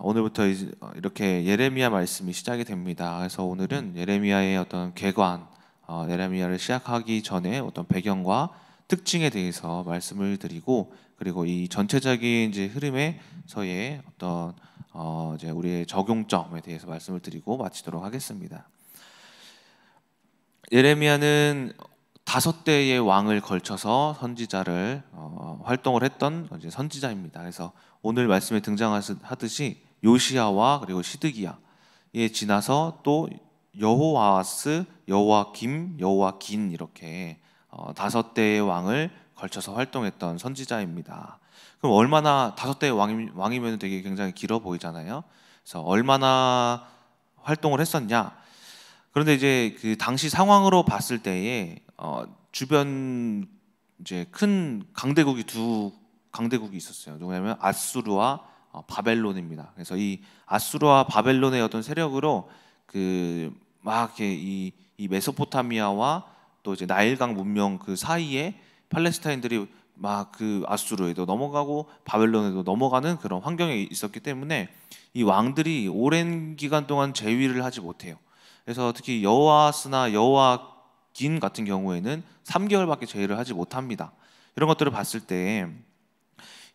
오늘부터 이렇게 예레미야 말씀이 시작이 됩니다. 그래서 오늘은 예레미야의 어떤 개관, 예레미야를 시작하기 전에 어떤 배경과 특징에 대해서 말씀을 드리고, 그리고 이 전체적인 이제 흐름에서의 어떤 이제 우리의 적용점에 대해서 말씀을 드리고 마치도록 하겠습니다. 예레미야는 5대의 왕을 걸쳐서 선지자를 활동을 했던 이제 선지자입니다. 그래서 오늘 말씀에 등장하듯이 요시야와 그리고 시드기야에 지나서 또 여호아스, 여호야김, 여호야긴 이렇게 5대의 왕을 걸쳐서 활동했던 선지자입니다. 그럼 얼마나 5대의 왕이면 되게 굉장히 길어 보이잖아요. 그래서 얼마나 활동을 했었냐? 그런데 이제 그 당시 상황으로 봤을 때에 주변 이제 큰 두 강대국이 있었어요. 누구냐면 아수르와 바벨론입니다. 그래서 이 아수르와 바벨론의 어떤 세력으로 그 막 이렇게 이 메소포타미아와 또 이제 나일강 문명 그 사이에 팔레스타인들이 막 그 아수르에도 넘어가고 바벨론에도 넘어가는 그런 환경에 있었기 때문에 이 왕들이 오랜 기간 동안 재위를 하지 못해요. 그래서 특히 여호아스나 여호야긴 같은 경우에는 3개월밖에 제의를 하지 못합니다. 이런 것들을 봤을 때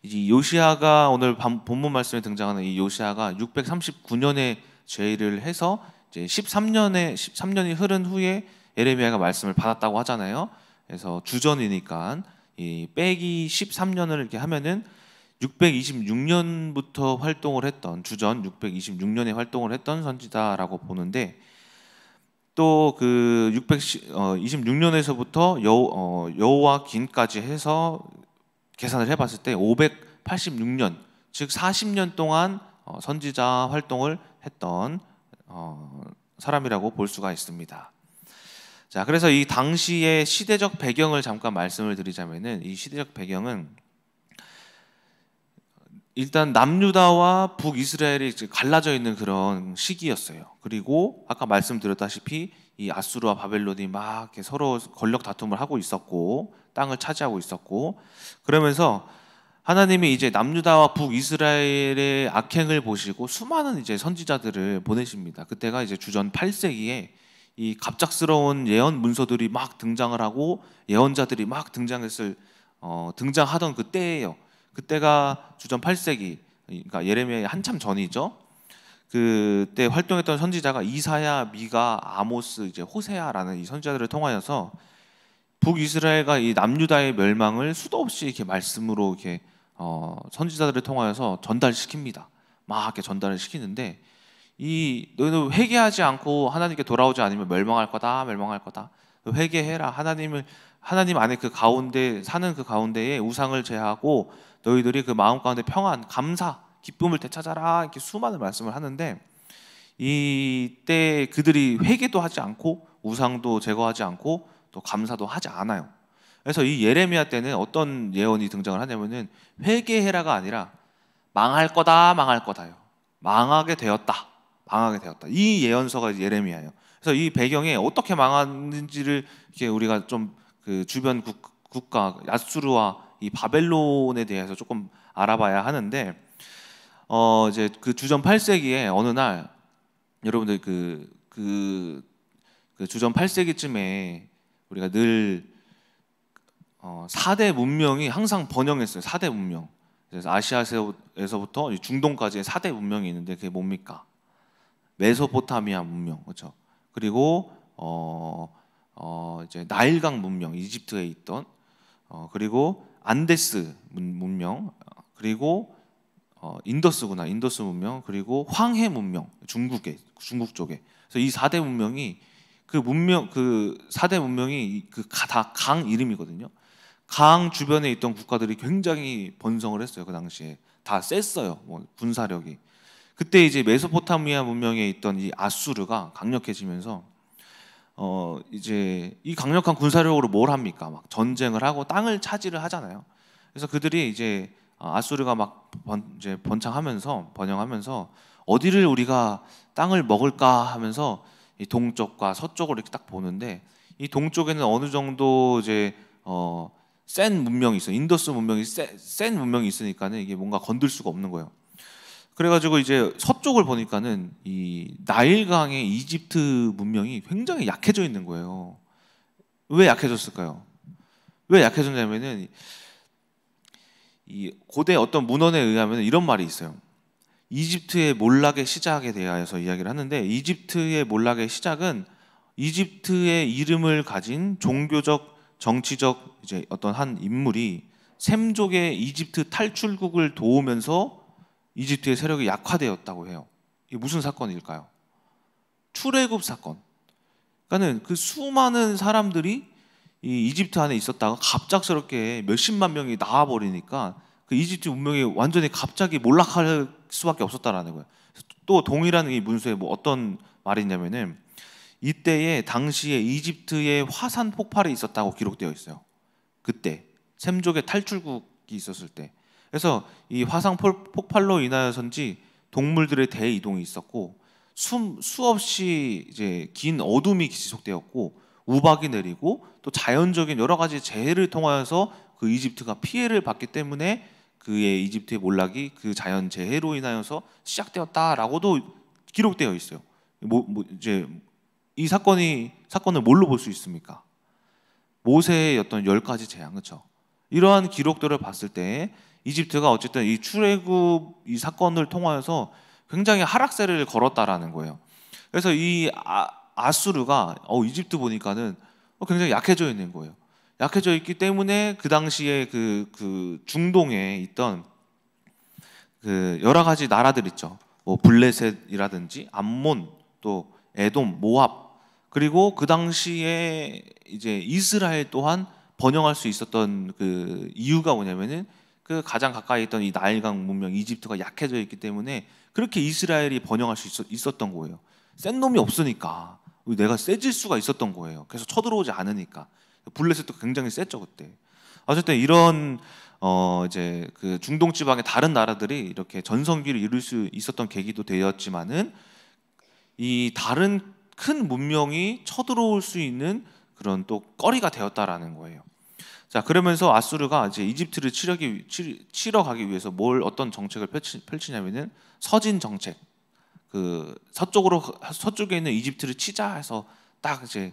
이제 요시야가 오늘 본문 말씀에 등장하는 이 요시야가 639년에 제의를 해서 이제 13년이 흐른 후에 예레미야가 말씀을 받았다고 하잖아요. 그래서 주전이니까 이 빼기 13년을 이렇게 하면은 626년부터 활동을 했던 주전 626년에 활동을 했던 선지자라고 보는데, 또 그 626년에서부터 여호야긴까지 해서 계산을 해봤을 때 586년, 즉 40년 동안 선지자 활동을 했던 사람이라고 볼 수가 있습니다. 자, 그래서 이 당시의 시대적 배경을 잠깐 말씀을 드리자면은, 이 시대적 배경은 일단 남유다와 북이스라엘이 갈라져 있는 그런 시기였어요. 그리고 아까 말씀드렸다시피 이 아수르와 바벨론이 막 이렇게 서로 권력 다툼을 하고 있었고 땅을 차지하고 있었고, 그러면서 하나님이 이제 남유다와 북이스라엘의 악행을 보시고 수많은 이제 선지자들을 보내십니다. 그때가 이제 주전 8세기에 이 갑작스러운 예언 문서들이 막 등장을 하고 예언자들이 막 등장하던 그때예요. 그때가 주전 8세기, 그러니까 예레미야의 한참 전이죠. 그때 활동했던 선지자가 이사야, 미가, 아모스, 이제 호세아라는 이 선지자들을 통하여서 북이스라엘과 이 남유다의 멸망을 수도 없이 이렇게 말씀으로 이렇게 선지자들을 통하여서 전달시킵니다. 막 이렇게 전달을 시키는데, 너희는 회개하지 않고 하나님께 돌아오지 않으면 멸망할 거다, 멸망할 거다. 회개해라. 하나님 안에 그 가운데 사는 그 가운데에 우상을 제하고 너희들이 그 마음 가운데 평안, 감사, 기쁨을 되찾아라. 이렇게 수많은 말씀을 하는데, 이때 그들이 회개도 하지 않고 우상도 제거하지 않고 또 감사도 하지 않아요. 그래서 이 예레미야 때는 어떤 예언이 등장을 하냐면은 회개해라가 아니라 망할 거다, 망할 거다요. 망하게 되었다, 망하게 되었다. 이 예언서가 예레미야예요. 그래서 이 배경에 어떻게 망하는지를 이렇게 우리가 좀 그 주변 국가 아수르와 이 바벨론에 대해서 조금 알아봐야 하는데, 이제 그 주전 8세기에 어느 날 여러분들 그 주전 8세기쯤에 우리가 늘 4대 문명이 항상 번영했어요. 4대 문명. 그래서 아시아에서부터 중동까지의 4대 문명이 있는데 그게 뭡니까? 메소포타미아 문명, 그렇죠? 그리고 이제 나일강 문명, 이집트에 있던, 그리고 안데스 문명, 그리고 인더스 문명, 그리고 황해 문명, 중국 쪽에. 그래서 이 4대 문명이 그 4대 문명이 다 강 이름이거든요. 강 주변에 있던 국가들이 굉장히 번성을 했어요. 그 당시에 다 셌어요. 뭐 군사력이. 그때 이제 메소포타미아 문명에 있던 이 아수르가 강력해지면서 이제 이 강력한 군사력으로 뭘 합니까? 막 전쟁을 하고 땅을 차지를 하잖아요. 그래서 그들이 이제 아수르가 막 이제 번영하면서 어디를 우리가 땅을 먹을까 하면서 이 동쪽과 서쪽을 이렇게 딱 보는데, 이 동쪽에는 어느 정도 이제 센 문명이 있어요. 인더스 문명이 센 문명이 있으니까는 이게 뭔가 건들 수가 없는 거예요. 그래가지고 이제 서쪽을 보니까는 이 나일강의 이집트 문명이 굉장히 약해져 있는 거예요. 왜 약해졌을까요? 왜 약해졌냐면은 이 고대 어떤 문헌에 의하면 이런 말이 있어요. 이집트의 몰락의 시작에 대하여서 이야기를 하는데, 이집트의 몰락의 시작은 이집트의 이름을 가진 종교적, 정치적 이제 어떤 한 인물이 셈족의 이집트 탈출국을 도우면서 이집트의 세력이 약화되었다고 해요. 이게 무슨 사건일까요? 출애굽 사건. 그러니까는 그 수많은 사람들이 이 이집트 안에 있었다가 갑작스럽게 몇십만 명이 나와버리니까 그 이집트 문명이 완전히 갑자기 몰락할 수밖에 없었다라는 거예요. 또 동일한 이 문서에 뭐 어떤 말이 있냐면은 이때에 당시에 이집트에 화산 폭발이 있었다고 기록되어 있어요. 그때 셈족의 탈출국이 있었을 때. 그래서 이 화산 폭발로 인하여서인지 동물들의 대이동이 있었고 수없이 이제 긴 어둠이 지속되었고 우박이 내리고 또 자연적인 여러 가지 재해를 통하여서 그 이집트가 피해를 받기 때문에 그의 이집트의 몰락이 그 자연 재해로 인하여서 시작되었다라고도 기록되어 있어요. 이제 이 사건을 뭘로 볼 수 있습니까? 모세의 어떤 10가지 재앙, 그렇죠? 이러한 기록들을 봤을 때 이집트가 어쨌든 이 출애굽 이 사건을 통하여서 굉장히 하락세를 걸었다라는 거예요. 그래서 이 아수르가 이집트 보니까는 굉장히 약해져 있는 거예요. 약해져 있기 때문에 그 당시에 그 중동에 있던 그 여러 가지 나라들 있죠. 뭐 블레셋이라든지 암몬, 또 에돔, 모압, 그리고 그 당시에 이제 이스라엘 또한 번영할 수 있었던 그 이유가 뭐냐면은 그 가장 가까이 있던 이 나일강 문명 이집트가 약해져 있기 때문에 그렇게 이스라엘이 번영할 수 있었던 거예요. 센 놈이 없으니까 내가 세질 수가 있었던 거예요. 그래서 쳐들어오지 않으니까. 블레셋도 굉장히 셌죠 그때. 어쨌든 이런 이제 그 중동 지방의 다른 나라들이 이렇게 전성기를 이룰 수 있었던 계기도 되었지만은 이 다른 큰 문명이 쳐들어올 수 있는 그런 또 꺼리가 되었다라는 거예요. 자, 그러면서 아수르가 이제 이집트를 치러 가기 위해서 어떤 정책을 펼치냐면은 서진 정책. 그 서쪽에 있는 이집트를 치자 해서 딱 이제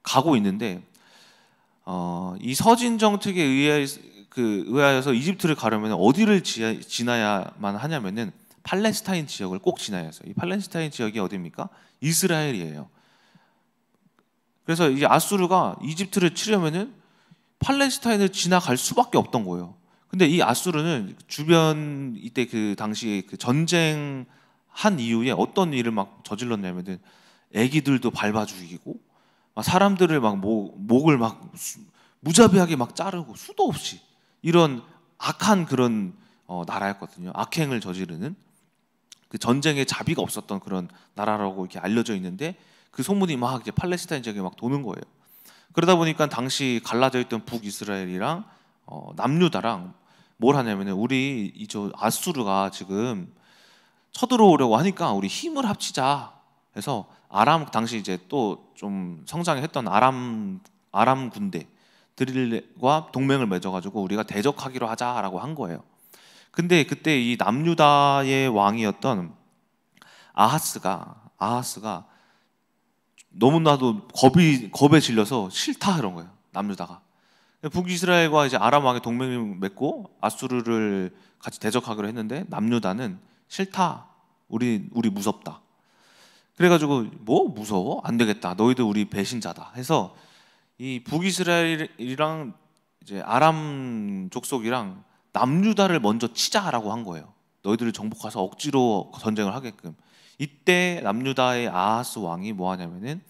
가고 있는데 이 서진 정책에 의하여서 이집트를 가려면 어디를 지나야만 하냐면은 팔레스타인 지역을 꼭 지나야 해서 이 팔레스타인 지역이 어디입니까? 이스라엘이에요. 그래서 이 아수르가 이집트를 치려면은 팔레스타인을 지나갈 수밖에 없던 거예요. 근데 이 아수르는 주변 이때 그 당시에 그 전쟁 한 이후에 어떤 일을 막 저질렀냐면은 애기들도 밟아 죽이고 막 사람들을 막 목을 막 무자비하게 막 자르고 수도 없이 이런 악한 그런 나라였거든요. 악행을 저지르는 그 전쟁에 자비가 없었던 그런 나라라고 이렇게 알려져 있는데 그 소문이 막 이제 팔레스타인 지역에 막 도는 거예요. 그러다 보니까 당시 갈라져 있던 북이스라엘이랑 남유다랑 뭘 하냐면은 우리 저 아수르가 지금 쳐들어오려고 하니까 우리 힘을 합치자 해서 당시 이제 또 좀 성장했던 아람 군대들과 동맹을 맺어가지고 우리가 대적하기로 하자라고 한 거예요. 근데 그때 이 남유다의 왕이었던 아하스가 너무나도 겁에 질려서 싫다 이런 거예요. 남유다가 북이스라엘과 이제 아람 왕의 동맹을 맺고 아수르를 같이 대적하기로 했는데 남유다는 싫다. 우리 무섭다. 그래가지고 뭐 무서워? 안 되겠다. 너희들 우리 배신자다. 해서 이 북이스라엘이랑 이제 아람 족속이랑 남유다를 먼저 치자라고 한 거예요. 너희들을 정복해서 억지로 전쟁을 하게끔. 이때 남유다의 아하스 왕이 뭐 하냐면은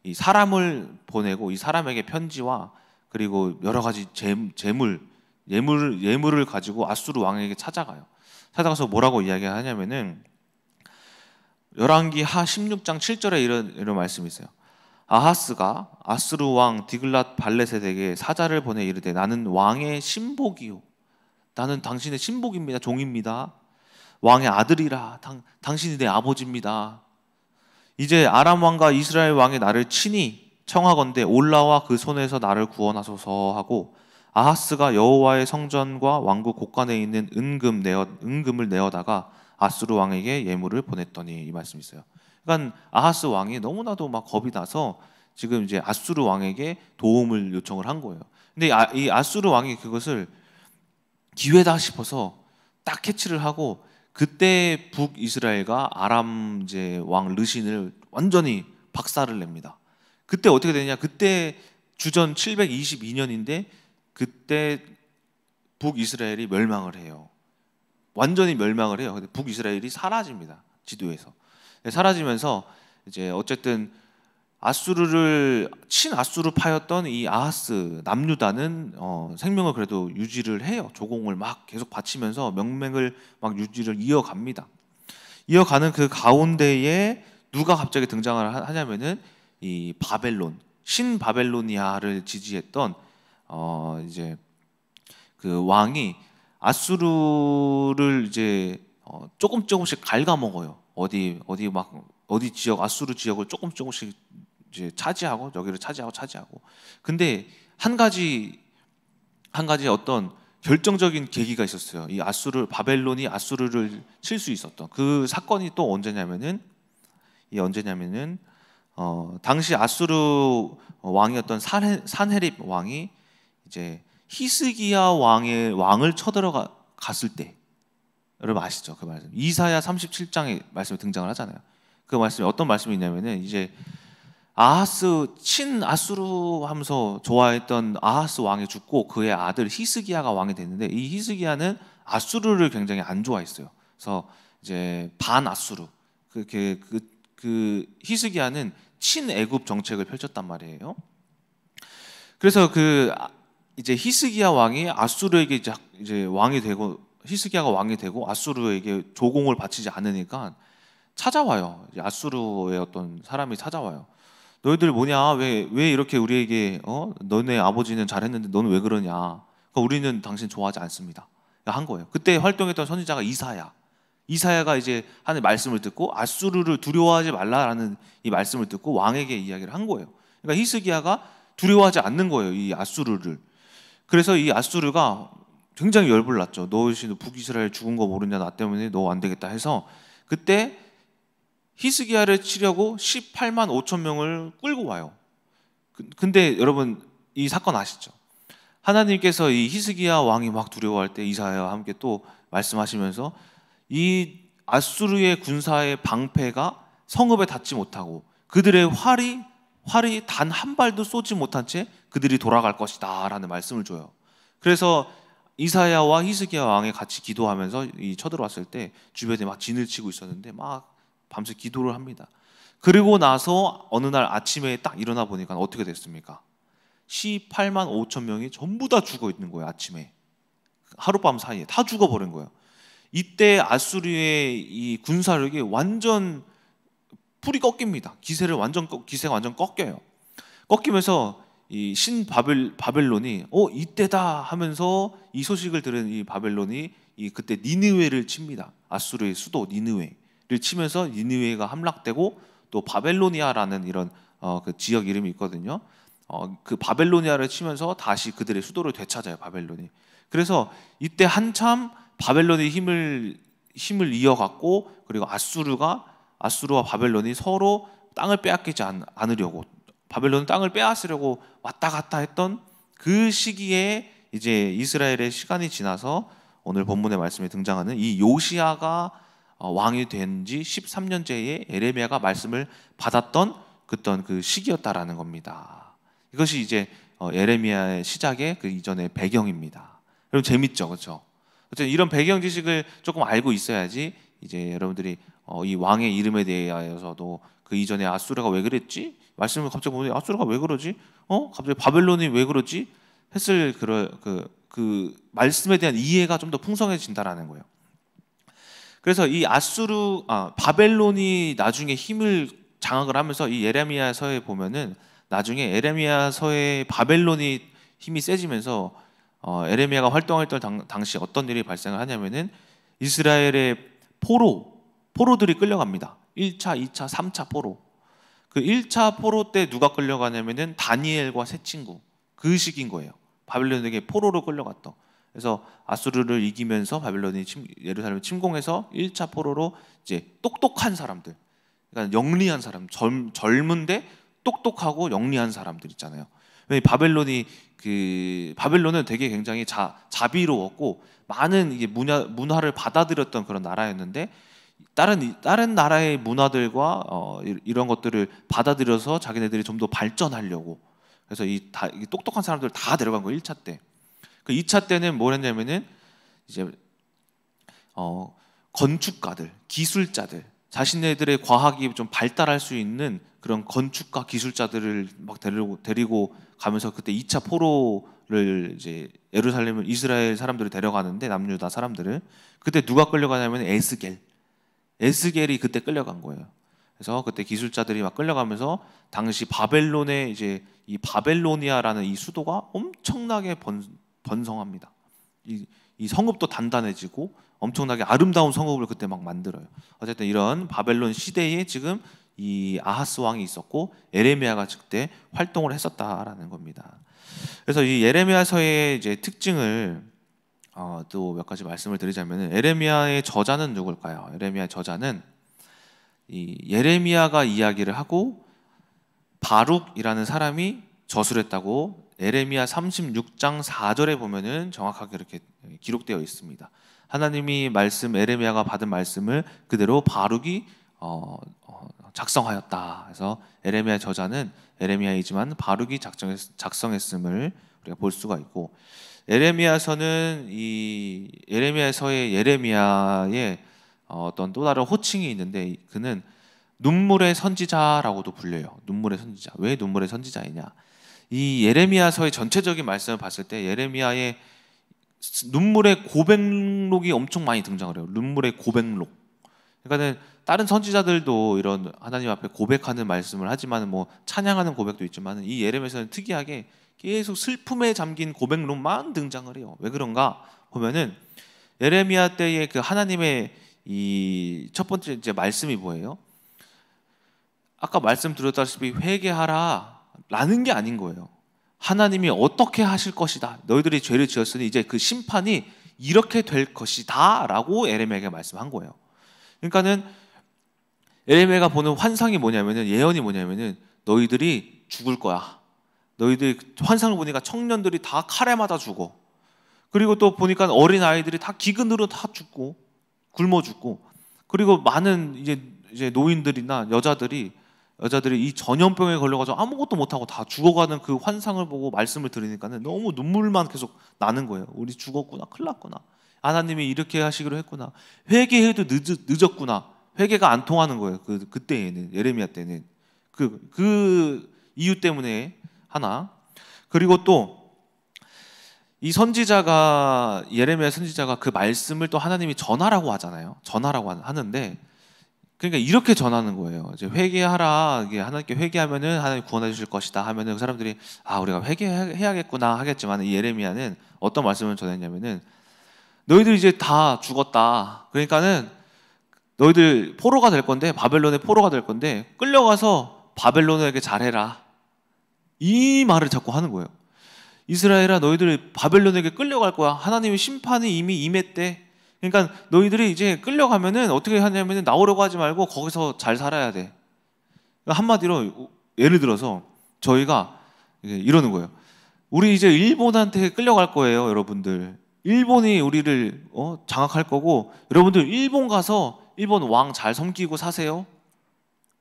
이 사람을 보내고 이 사람에게 편지와 그리고 여러 가지 예물을 가지고 아수르 왕에게 찾아가서 뭐라고 이야기하냐면은 열왕기 하 16장 7절에 이런 말씀이 있어요. 아하스가 아수르 왕 디글랏 발레셋에게 사자를 보내 이르되 나는 왕의 신복이요 나는 당신의 신복입니다. 종입니다. 왕의 아들이라 당신이 내 아버지입니다. 이제 아람 왕과 이스라엘 왕이 나를 친히 청하건대 올라와 그 손에서 나를 구원하소서 하고 아하스가 여호와의 성전과 왕국 곳간에 있는 은금을 내어다가 아수르 왕에게 예물을 보냈더니, 이 말씀이 있어요. 그러니까 아하스 왕이 너무나도 막 겁이 나서 지금 이제 아수르 왕에게 도움을 요청을 한 거예요. 근데 이 아수르 왕이 그것을 기회다 싶어서 딱 캐치를 하고, 그때 북이스라엘과 아람 이제 왕 르신을 완전히 박살을 냅니다. 그때 어떻게 되냐? 그때 주전 722년인데 그때 북이스라엘이 멸망을 해요. 완전히 멸망을 해요. 근데 북이스라엘이 사라집니다. 지도에서. 사라지면서 이제 어쨌든 아수르를 친아수르파였던 이 아하스 남유다는 생명을 그래도 유지를 해요. 조공을 막 계속 바치면서 명맥을 막 유지를 이어갑니다. 이어가는 그 가운데에 누가 갑자기 등장을 하냐면은 이 바벨론, 신바벨로니아를 지지했던 이제 그 왕이 아수르를 이제 조금씩 갉아먹어요. 어디 지역, 아수르 지역을 조금씩 이제 차지하고, 여기를 차지하고. 근데 한 가지 어떤 결정적인 계기가 있었어요. 이 바벨론이 아수르를 칠 수 있었던 그 사건이 또 언제냐면은, 당시 아수르 왕이었던 산헤립 왕이 이제 히스기야 왕을 쳐들어갔을 때, 여러분 아시죠? 그 말씀. 이사야 37장에 말씀이 등장을 하잖아요. 그 말씀이 어떤 말씀이냐면은, 이제 친아수르 하면서 좋아했던 아하스 왕이 죽고 그의 아들 히스기야가 왕이 됐는데, 이 히스기야는 아수르를 굉장히 안 좋아했어요. 그래서 이제 반아수르, 그 히스기야는 친애굽 정책을 펼쳤단 말이에요. 그래서 이제 히스기야 왕이 아수르에게 이제 왕이 되고, 히스기야가 왕이 되고 아수르에게 조공을 바치지 않으니까 찾아와요. 이제 아수르의 어떤 사람이 찾아와요. 너희들 뭐냐? 왜 이렇게 우리에게 너네 아버지는 잘했는데 너는 왜 그러냐? 그러니까 우리는 당신 좋아하지 않습니다. 한 거예요. 그때 활동했던 선지자가 이사야가 이제 하는 말씀을 듣고 아수르를 두려워하지 말라라는 이 말씀을 듣고 왕에게 이야기를 한 거예요. 그러니까 히스기야가 두려워하지 않는 거예요, 이 아수르를. 그래서 이 아수르가 굉장히 열불났죠. 너희는 북이스라엘 죽은 거 모르냐? 나 때문에 너 안 되겠다 해서 그때 히스기야를 치려고 18만 5천 명을 끌고 와요. 근데 여러분 이 사건 아시죠? 하나님께서 이 히스기야 왕이 막 두려워할 때 이사야와 함께 또 말씀하시면서 이 아수르의 군사의 방패가 성읍에 닿지 못하고 그들의 활이 단 한 발도 쏘지 못한 채 그들이 돌아갈 것이다 라는 말씀을 줘요. 그래서 이사야와 히스기야 왕이 같이 기도하면서 쳐들어왔을 때 주변에 막 진을 치고 있었는데 막 밤새 기도를 합니다. 그리고 나서 어느 날 아침에 딱 일어나 보니까 어떻게 됐습니까? 18만 5천 명이 전부 다 죽어 있는 거예요. 아침에 하룻밤 사이에 다 죽어버린 거예요. 이때 아수르의 이 군사력이 완전 풀이 꺾입니다. 기세가 완전 꺾여요. 꺾이면서 이 바벨론이 이때다 하면서 이 소식을 들은 이 바벨론이 그때 니느웨를 칩니다. 아수르의 수도 니느웨를 치면서 니느웨가 함락되고, 또 바벨로니아라는 이런 그 지역 이름이 있거든요. 그 바벨로니아를 치면서 다시 그들의 수도를 되찾아요, 바벨론이. 그래서 이때 한참 바벨론의 힘을 이어갔고, 그리고 아수르와 바벨론이 서로 땅을 빼앗기지 않으려고, 바벨론 땅을 빼앗으려고 왔다 갔다 했던 그 시기에 이제 이스라엘의 시간이 지나서 오늘 본문의 말씀에 등장하는 이 요시야가 왕이 된 지 13년째에 에레미야가 말씀을 받았던 그 시기였다라는 겁니다. 이것이 이제 에레미야의 시작의 그 이전의 배경입니다. 여러분 재밌죠, 그렇죠? 어쨌든 이런 배경 지식을 조금 알고 있어야지 이제 여러분들이 이 왕의 이름에 대하여서도 그 이전에 아수르가 왜 그랬지? 말씀을 갑자기 보면 아수르가 왜 그러지? 갑자기 바벨론이 왜 그러지? 했을 그 말씀에 대한 이해가 좀 더 풍성해진다라는 거예요. 그래서 이 바벨론이 나중에 힘을 장악을 하면서 이 예레미야서에 보면은 나중에 예레미야서에 바벨론이 힘이 세지면서 에레미야가 활동할 당시 어떤 일이 발생을 하냐면은 이스라엘의 포로들이 끌려갑니다. 1차, 2차, 3차 포로. 그 1차 포로 때 누가 끌려가냐면은 다니엘과 세 친구, 그 시기인 거예요. 바벨론에게 포로로 끌려갔던. 그래서 아수르를 이기면서 바벨론이 예루살렘을 침공해서 1차 포로로 이제 똑똑한 사람들, 그러니까 영리한 사람, 젊은데 똑똑하고 영리한 사람들 있잖아요. 바벨론은 되게 굉장히 자비로웠고 많은 이게 문화를 받아들였던 그런 나라였는데, 다른 나라의 문화들과 이런 것들을 받아들여서 자기네들이 좀 더 발전하려고, 그래서 이 똑똑한 사람들 다 데려간 거예요. 1차 때. 그 2차 때는 뭘 했냐면은 이제 건축가들, 기술자들, 자신네들의 과학이 좀 발달할 수 있는 그런 건축가 기술자들을 막 데리고 가면서, 그때 2차 포로를 이제 예루살렘을 이스라엘 사람들을 데려가는데, 남유다 사람들을, 그때 누가 끌려가냐면 에스겔이 그때 끌려간 거예요. 그래서 그때 기술자들이 막 끌려가면서 당시 바벨론의 이제 이 바벨로니아라는 이 수도가 엄청나게 번성합니다. 이 성읍도 단단해지고 엄청나게 아름다운 성읍을 그때 막 만들어요. 어쨌든 이런 바벨론 시대에 지금 이 아하스 왕이 있었고 예레미야가 그때 활동을 했었다라는 겁니다. 그래서 이 예레미야서의 이제 특징을 또 몇 가지 말씀을 드리자면, 예레미야의 저자는 누굴까요? 예레미야의 저자는 이 예레미야가 이야기를 하고 바룩이라는 사람이 저술했다고 예레미야 36장 4절에 보면은 정확하게 이렇게 기록되어 있습니다. 하나님이 예레미야가 받은 말씀을 그대로 바룩이 작성하였다. 그래서 예레미야 저자는 예레미야이지만 바룩이 작성했음을 우리가 볼 수가 있고, 예레미야서는 이 예레미야서의 예레미야의 어떤 또 다른 호칭이 있는데, 그는 눈물의 선지자라고도 불려요. 눈물의 선지자. 왜 눈물의 선지자이냐? 이 예레미야서의 전체적인 말씀을 봤을 때 예레미야의 눈물의 고백록이 엄청 많이 등장을 해요. 눈물의 고백록. 그러니까는 다른 선지자들도 이런 하나님 앞에 고백하는 말씀을 하지만 뭐 찬양하는 고백도 있지만, 이 예레미야서는 특이하게 계속 슬픔에 잠긴 고백록만 등장을 해요. 왜 그런가 보면은 예레미야 때의 그 하나님의 이 첫 번째 이제 말씀이 뭐예요? 아까 말씀드렸다시피 회개하라 라는 게 아닌 거예요. 하나님이 어떻게 하실 것이다. 너희들이 죄를 지었으니 이제 그 심판이 이렇게 될 것이다 라고 예레미야에게 말씀한 거예요. 그러니까는 예레미야가 보는 환상이 뭐냐면은, 예언이 뭐냐면은, 너희들이 죽을 거야. 너희들 환상을 보니까 청년들이 다 칼에 맞아 죽어. 그리고 또 보니까 어린 아이들이 다 기근으로 다 죽고 굶어 죽고, 그리고 많은 이제 노인들이나 여자들이 이 전염병에 걸려가지고 아무것도 못하고 다 죽어가는 그 환상을 보고 말씀을 들으니까는 너무 눈물만 계속 나는 거예요. 우리 죽었구나, 큰일 났구나, 하나님이 이렇게 하시기로 했구나, 회개해도 늦었구나. 회개가 안 통하는 거예요. 그때에는, 예레미야 때는 그 이유 때문에 하나. 그리고 또 이 선지자가, 예레미야 선지자가 그 말씀을 또 하나님이 전하라고 하잖아요. 전하라고 하는데, 그러니까 이렇게 전하는 거예요. 이제 회개하라. 이게 하나님께 회개하면은 하나님 구원해 주실 것이다 하면은 그 사람들이 우리가 회개해야겠구나 하겠지만, 이 예레미야는 어떤 말씀을 전했냐면은, 너희들 이제 다 죽었다. 그러니까는 너희들 포로가 될 건데, 바벨론의 포로가 될 건데 끌려가서 바벨론에게 잘해라. 이 말을 자꾸 하는 거예요. 이스라엘아, 너희들 바벨론에게 끌려갈 거야. 하나님의 심판이 이미 임했대. 그러니까 너희들이 이제 끌려가면은 어떻게 하냐면은 나오려고 하지 말고 거기서 잘 살아야 돼. 그러니까 한마디로 예를 들어서 저희가 이러는 거예요. 우리 이제 일본한테 끌려갈 거예요, 여러분들. 일본이 우리를 장악할 거고, 여러분들 일본 가서 일본 왕 잘 섬기고 사세요.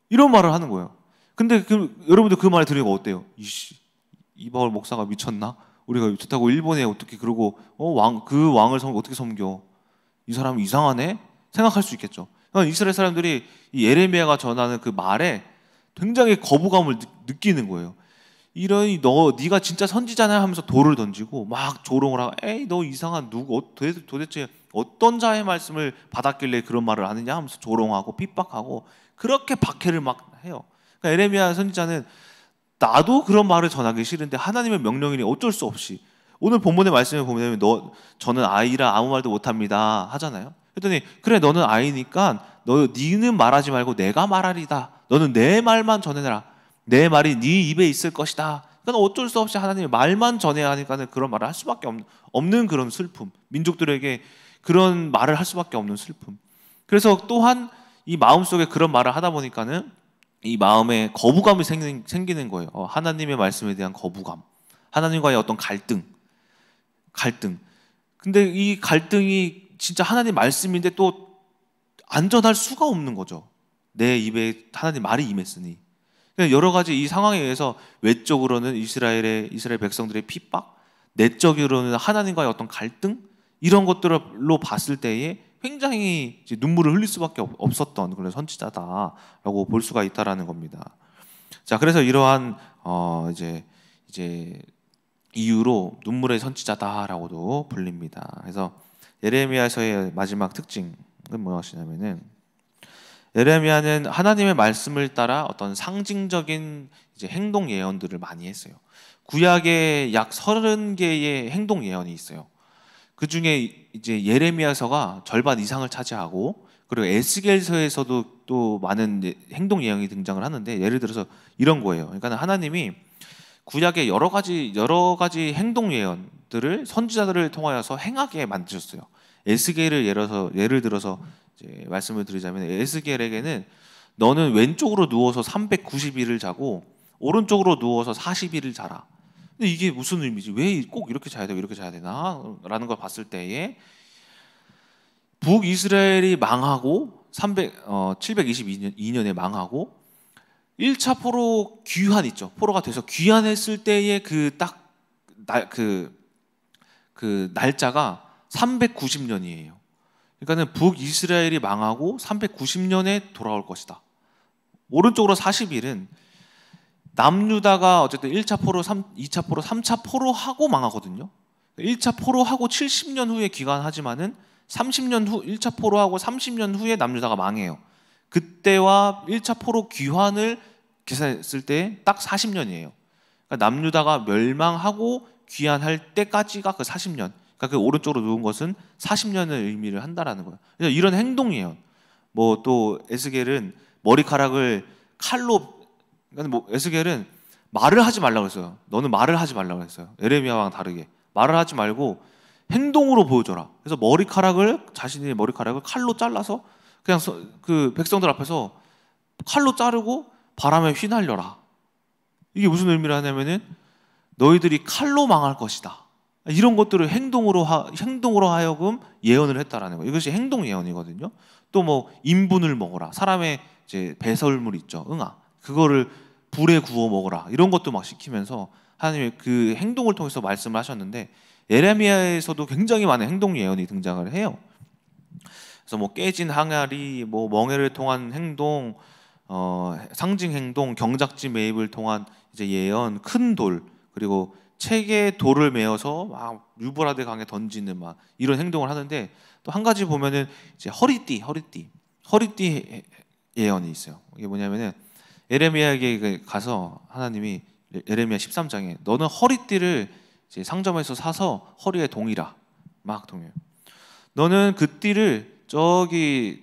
이런 말을 하는 거예요. 근데 여러분들 그 말 들으니까 어때요? 이바울 목사가 미쳤나? 우리가 좋다고 일본에 어떻게 그러고 그 왕을 어떻게 섬겨? 이 사람 이상하네? 생각할 수 있겠죠. 그러니까 이스라엘 사람들이 이 예레미야가 전하는 그 말에 굉장히 거부감을 느끼는 거예요. 네가 진짜 선지자냐 하면서 돌을 던지고 막 조롱을 하고, 에이 너 이상한 도대체 어떤 자의 말씀을 받았길래 그런 말을 하느냐 하면서 조롱하고 핍박하고 그렇게 박해를 막 해요. 그러니까 예레미야 선지자는 나도 그런 말을 전하기 싫은데 하나님의 명령이니 어쩔 수 없이, 오늘 본문의 말씀을 보면 저는 아이라 아무 말도 못합니다 하잖아요. 그랬더니 그래, 너는 아이니까 니는 말하지 말고 내가 말하리다. 너는 내 말만 전해라. 내 말이 네 입에 있을 것이다. 그러니까 어쩔 수 없이 하나님의 말만 전해야 하니까는 그런 말을 할 수밖에 없는 그런 슬픔, 민족들에게 그런 말을 할 수밖에 없는 슬픔. 그래서 또한 이 마음속에 그런 말을 하다 보니까는 이 마음에 거부감이 생기는 거예요. 하나님의 말씀에 대한 거부감, 하나님과의 어떤 갈등. 근데 이 갈등이 진짜 하나님 말씀인데 또 안전할 수가 없는 거죠. 내 입에 하나님 말이 임했으니. 여러 가지 이 상황에 의해서 외적으로는 이스라엘 백성들의 핍박, 내적으로는 하나님과의 어떤 갈등, 이런 것들로 봤을 때에 굉장히 이제 눈물을 흘릴 수밖에 없었던 그런 선지자다라고 볼 수가 있다라는 겁니다. 자, 그래서 이러한 이제 이유로 눈물의 선지자다라고도 불립니다. 그래서 예레미야서의 마지막 특징은 무엇이냐면은, 예레미야는 하나님의 말씀을 따라 어떤 상징적인 이제 행동 예언들을 많이 했어요. 구약에 약 30개의 행동 예언이 있어요. 그 중에 이제 예레미야서가 절반 이상을 차지하고, 그리고 에스겔서에서도 또 많은 행동 예언이 등장을 하는데, 예를 들어서 이런 거예요. 그러니까 하나님이 구약의 여러 가지 행동 예언들을 선지자들을 통하여서 행하게 만드셨어요. 에스겔을 예를 들어서 이제 말씀을 드리자면, 에스겔에게는 너는 왼쪽으로 누워서 390일을 자고 오른쪽으로 누워서 40일을 자라. 근데 이게 무슨 의미지? 왜 꼭 이렇게 자야 되고 이렇게 자야 되나? 라는 걸 봤을 때에, 북이스라엘이 망하고 722년에 망하고 1차 포로 귀환 있죠. 포로가 돼서 귀환했을 때의 그 날짜가 390년이에요. 그러니까는 북이스라엘이 망하고 390년에 돌아올 것이다. 오른쪽으로 40일은 남유다가 어쨌든 1차 포로, 2차 포로, 3차 포로 하고 망하거든요. 1차 포로 하고 70년 후에 귀환하지만은 30년 후 1차 포로 하고 30년 후에 남유다가 망해요. 그때와 1차 포로 귀환을 계산했을 때 딱 40년이에요. 그러니까 남유다가 멸망하고 귀환할 때까지가 그 40년. 그러니까 그 오른쪽으로 누운 것은 40년을 의미를 한다라는 거예요. 그래서 이런 행동이에요. 뭐 또 에스겔은 머리카락을 칼로, 그러니까 뭐 에스겔은 말을 하지 말라고 했어요. 너는 말을 하지 말라고 했어요. 예레미야와는 다르게 말을 하지 말고 행동으로 보여줘라. 그래서 자신의 머리카락을 칼로 잘라서 그냥 그 백성들 앞에서 칼로 자르고 바람에 휘날려라. 이게 무슨 의미를 하냐면은 너희들이 칼로 망할 것이다. 이런 것들을 행동으로 하여금 예언을 했다라는 거예요. 이것이 행동 예언이거든요. 또 뭐 인분을 먹어라. 사람의 이제 배설물 있죠. 응아. 그거를 불에 구워 먹어라. 이런 것도 막 시키면서 하나님의 그 행동을 통해서 말씀을 하셨는데, 예레미야에서도 굉장히 많은 행동 예언이 등장을 해요. 그래서 뭐 깨진 항아리, 뭐 멍에를 통한 행동, 상징 행동, 경작지 매입을 통한 이제 예언, 큰 돌, 그리고 책에 돌을 메어서 막 유브라데 강에 던지는 막 이런 행동을 하는데, 또 한 가지 보면은 이제 허리띠 예언이 있어요. 이게 뭐냐면은 예레미야에게 가서 하나님이 예레미야 13장에 너는 허리띠를 이제 상점에서 사서 허리에 동이라. 막 동여요. 너는 그 띠를 저기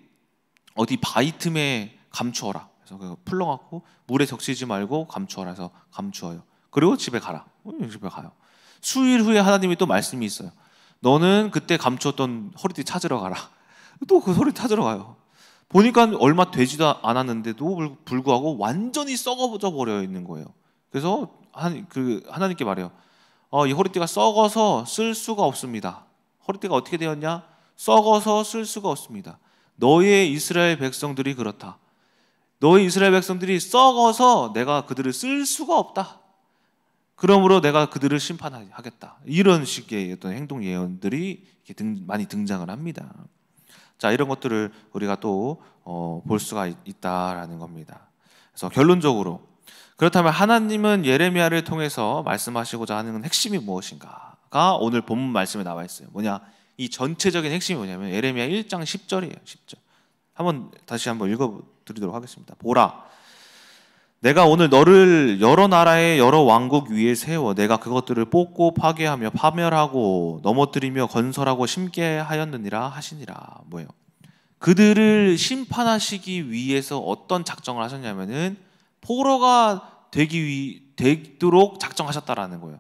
어디 바위 틈에 감추어라. 그래서 그 풀러갖고 물에 적시지 말고 감추어라 해서 감추어요. 그리고 집에 가라. 집에 가요. 수일 후에 하나님이 또 말씀이 있어요. 너는 그때 감추었던 허리띠 찾으러 가라. 또 그 허리띠 찾으러 가요. 보니까 얼마 되지도 않았는데도 불구하고 완전히 썩어져 버려 있는 거예요. 그래서 하나님께 말해요. 이 허리띠가 썩어서 쓸 수가 없습니다. 허리띠가 어떻게 되었냐? 썩어서 쓸 수가 없습니다. 너의 이스라엘 백성들이 그렇다. 너의 이스라엘 백성들이 썩어서 내가 그들을 쓸 수가 없다. 그러므로 내가 그들을 심판하겠다. 이런 식의 어떤 행동 예언들이 많이 등장을 합니다. 자, 이런 것들을 우리가 또 볼 수가 있다라는 겁니다. 그래서 결론적으로, 그렇다면 하나님은 예레미야를 통해서 말씀하시고자 하는 핵심이 무엇인가가 오늘 본문 말씀에 나와 있어요. 뭐냐? 이 전체적인 핵심이 뭐냐면 예레미야 1장 10절이에요. 10절. 다시 한번 읽어드리도록 하겠습니다. 보라, 내가 오늘 너를 여러 나라의 여러 왕국 위에 세워 내가 그것들을 뽑고 파괴하며 파멸하고 넘어뜨리며 건설하고 심게 하였느니라 하시니라. 뭐예요? 그들을 심판하시기 위해서 어떤 작정을 하셨냐면은 포로가 되도록 작정하셨다라는 거예요.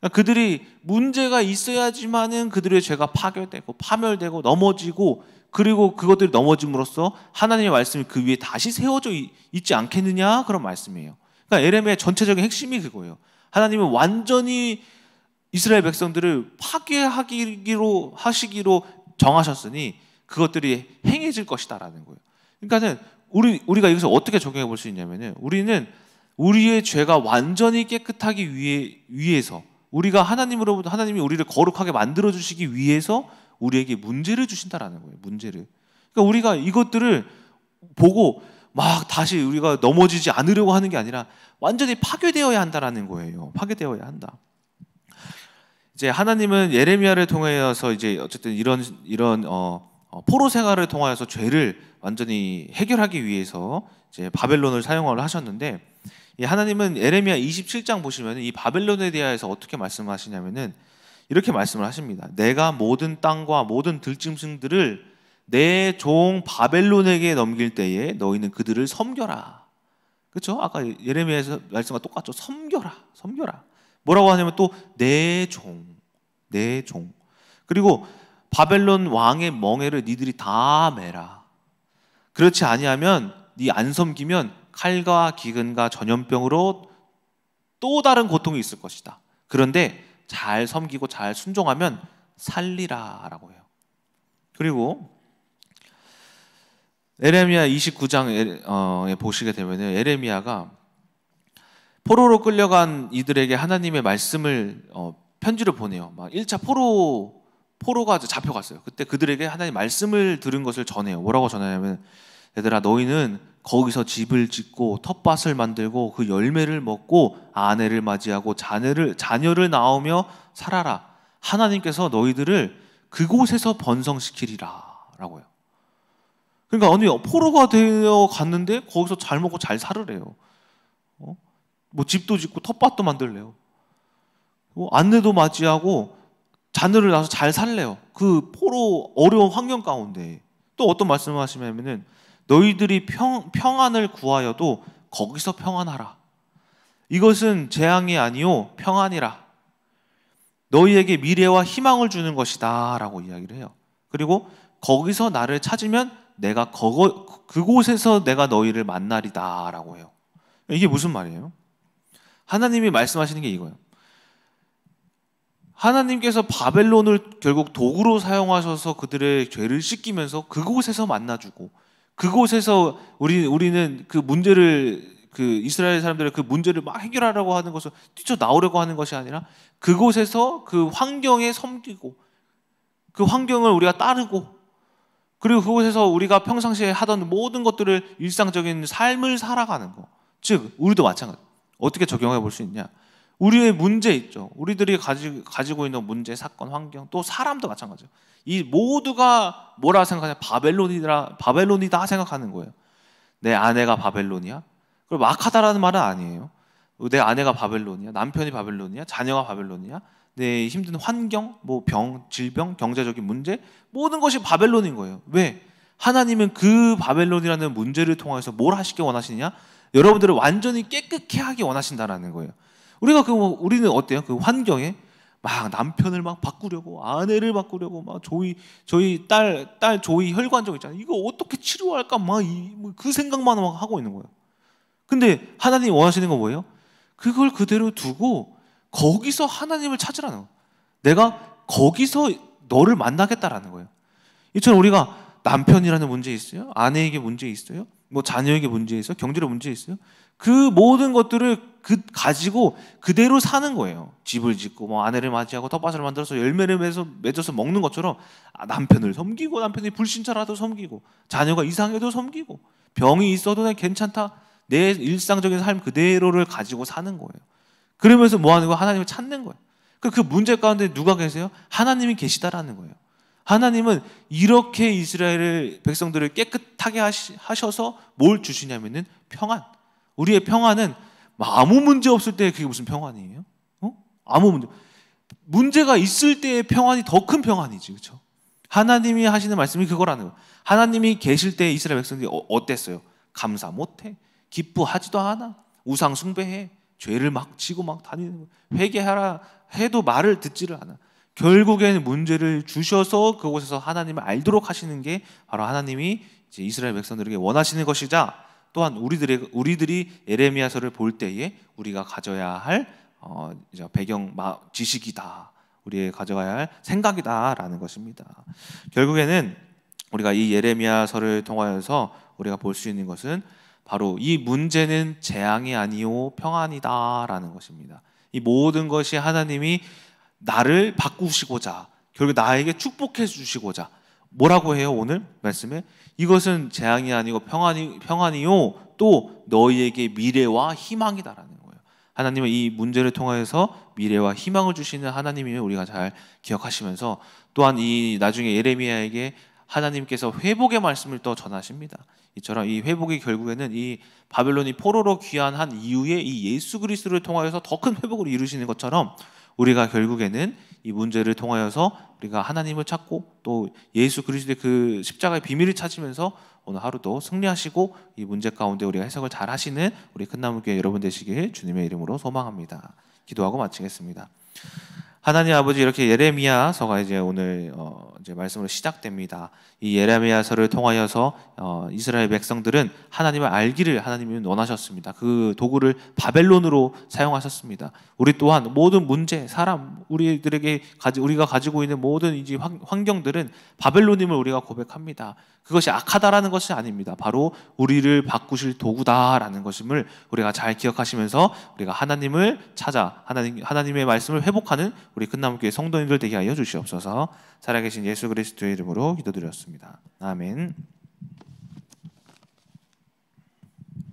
그러니까 그들이 문제가 있어야지만은 그들의 죄가 파괴되고 파멸되고 넘어지고, 그리고 그것들이 넘어짐으로써 하나님의 말씀이 그 위에 다시 세워져 있지 않겠느냐, 그런 말씀이에요. 그러니까 에레미야의 전체적인 핵심이 그거예요. 하나님은 완전히 이스라엘 백성들을 파괴하기로 하시기로 정하셨으니 그것들이 행해질 것이다라는 거예요. 그러니까는 우리가 여기서 어떻게 적용해 볼 수 있냐면은, 우리는 우리의 죄가 완전히 깨끗하기 위해서, 우리가 하나님으로부터, 하나님이 우리를 거룩하게 만들어 주시기 위해서 우리에게 문제를 주신다라는 거예요. 문제를. 그러니까 우리가 이것들을 보고 막 다시 우리가 넘어지지 않으려고 하는 게 아니라 완전히 파괴되어야 한다라는 거예요. 파괴되어야 한다. 이제 하나님은 예레미야를 통해서 이제 어쨌든 이런 포로 생활을 통하여서 죄를 완전히 해결하기 위해서 이제 바벨론을 사용을 하셨는데, 하나님은 예레미야 27장 보시면 이 바벨론에 대해서 어떻게 말씀하시냐면은 이렇게 말씀을 하십니다. 내가 모든 땅과 모든 들짐승들을 내 종 바벨론에게 넘길 때에 너희는 그들을 섬겨라. 그렇죠? 아까 예레미야에서 말씀과 똑같죠. 섬겨라. 뭐라고 하냐면 또 내 종. 그리고 바벨론 왕의 멍에를 니들이 다 매라. 그렇지 아니하면 네 안 섬기면 칼과 기근과 전염병으로 또 다른 고통이 있을 것이다. 그런데 잘 섬기고 잘 순종하면 살리라 라고 해요. 그리고 예레미야 29장에 보시게 되면 예레미야가 포로로 끌려간 이들에게 하나님의 말씀을 편지를 보내요. 막 1차 포로가 잡혀갔어요. 그때 그들에게 하나님 말씀을 들은 것을 전해요. 뭐라고 전하냐면, 얘들아 너희는 거기서 집을 짓고 텃밭을 만들고 그 열매를 먹고 아내를 맞이하고 자녀를 낳으며 살아라. 하나님께서 너희들을 그곳에서 번성시키리라 라고 해요. 그러니까 언니 포로가 되어 갔는데 거기서 잘 먹고 잘 살으래요. 뭐 집도 짓고 텃밭도 만들래요. 아내도 맞이하고 자녀를 낳아서 잘 살래요. 그 포로 어려운 환경 가운데. 또 어떤 말씀을 하시냐면은 너희들이 평안을 구하여도 거기서 평안하라. 이것은 재앙이 아니요 평안이라. 너희에게 미래와 희망을 주는 것이다 라고 이야기를 해요. 그리고 거기서 나를 찾으면 내가 그곳에서 내가 너희를 만나리다 라고 해요. 이게 무슨 말이에요? 하나님이 말씀하시는 게 이거예요. 하나님께서 바벨론을 결국 도구로 사용하셔서 그들의 죄를 씻기면서 그곳에서 만나주고, 그곳에서 우리는 그 문제를, 그 이스라엘 사람들의 그 문제를 막 해결하려고 하는 것을 뛰쳐나오려고 하는 것이 아니라 그곳에서 그 환경에 섬기고 그 환경을 우리가 따르고, 그리고 그곳에서 우리가 평상시에 하던 모든 것들을 일상적인 삶을 살아가는 거. 즉 우리도 마찬가지. 어떻게 적용해 볼 수 있냐? 우리의 문제 있죠. 우리들이 가지고 있는 문제, 사건, 환경, 또 사람도 마찬가지예요. 이 모두가 뭐라 생각하냐? 바벨론이다 생각하는 거예요. 내 아내가 바벨론이야? 그걸 막 하다라는 말은 아니에요. 내 아내가 바벨론이야? 남편이 바벨론이야? 자녀가 바벨론이야? 내 힘든 환경, 뭐 질병, 경제적인 문제, 모든 것이 바벨론인 거예요. 왜? 하나님은 그 바벨론이라는 문제를 통해서 뭘 하시기 원하시느냐? 여러분들을 완전히 깨끗게 하기 원하신다는 거예요. 우리는 어때요? 그 환경에 막 남편을 막 바꾸려고, 아내를 바꾸려고, 막 저희 딸 조이 혈관종 있잖아요. 이거 어떻게 치료할까? 그 생각만 막 하고 있는 거예요. 근데 하나님이 원하시는 건 뭐예요? 그걸 그대로 두고 거기서 하나님을 찾으라는 거예요. 내가 거기서 너를 만나겠다라는 거예요. 이처럼 우리가 남편이라는 문제 있어요? 아내에게 문제 있어요? 뭐 자녀에게 문제 있어요? 경제로 문제 있어요? 그 모든 것들을 가지고 그대로 사는 거예요. 집을 짓고 뭐 아내를 맞이하고 텃밭을 만들어서 열매를 맺어서 먹는 것처럼 남편을 섬기고, 남편이 불신자라도 섬기고, 자녀가 이상해도 섬기고, 병이 있어도 괜찮다. 내 일상적인 삶 그대로를 가지고 사는 거예요. 그러면서 뭐 하는 거예요? 하나님을 찾는 거예요. 그 문제 가운데 누가 계세요? 하나님이 계시다라는 거예요. 하나님은 이렇게 이스라엘 백성들을 깨끗하게 하셔서 뭘 주시냐면은 평안. 우리의 평안은 아무 문제 없을 때 그게 무슨 평안이에요? 아무 문제가 있을 때의 평안이 더 큰 평안이지, 그렇죠? 하나님이 하시는 말씀이 그거라는 거예요. 하나님이 계실 때 이스라엘 백성들이 어땠어요? 감사 못해, 기뻐하지도 않아, 우상 숭배해, 죄를 막 지고 막 다니는 거예요. 회개하라 해도 말을 듣지를 않아. 결국에는 문제를 주셔서 그곳에서 하나님을 알도록 하시는 게 바로 하나님이 이제 이스라엘 백성들에게 원하시는 것이자, 또한 우리들이 예레미야서를 볼 때에 우리가 가져야 할 이제 배경 지식이다, 우리의 가져가야 할 생각이다라는 것입니다. 결국에는 우리가 이 예레미야서를 통하여서 우리가 볼 수 있는 것은 바로 이 문제는 재앙이 아니요 평안이다라는 것입니다. 이 모든 것이 하나님이 나를 바꾸시고자, 결국 나에게 축복해 주시고자 뭐라고 해요? 오늘 말씀에 이것은 재앙이 아니고 평안이요 또 너희에게 미래와 희망이다라는 거예요. 하나님은 이 문제를 통하여서 미래와 희망을 주시는 하나님임을 우리가 잘 기억하시면서, 또한 이 나중에 예레미야에게 하나님께서 회복의 말씀을 또 전하십니다. 이처럼 이 회복이 결국에는 이 바벨론이 포로로 귀환한 이후에 이 예수 그리스도를 통하여서 더 큰 회복을 이루시는 것처럼, 우리가 결국에는 이 문제를 통하여서 우리가 하나님을 찾고 또 예수 그리스도의 그 십자가의 비밀을 찾으면서 오늘 하루도 승리하시고 이 문제 가운데 우리가 해석을 잘 하시는 우리 큰나무교회 여러분 되시길 주님의 이름으로 소망합니다. 기도하고 마치겠습니다. 하나님 아버지, 이렇게 예레미야서가 이제 오늘 이제 말씀으로 시작됩니다. 이 예레미야서를 통하여서 이스라엘 백성들은 하나님을 알기를 하나님이 원하셨습니다. 그 도구를 바벨론으로 사용하셨습니다. 우리 또한 모든 문제, 사람, 우리가 가지고 있는 모든 이제 환경들은 바벨론임을 우리가 고백합니다. 그것이 악하다라는 것이 아닙니다. 바로 우리를 바꾸실 도구다라는 것임을 우리가 잘 기억하시면서 우리가 하나님을 찾아 하나님의 말씀을 회복하는 우리 큰나무교회 성도님들 되게 하여 주시옵소서. 살아계신 예수 그리스도의 이름으로 기도드렸습니다. 아멘.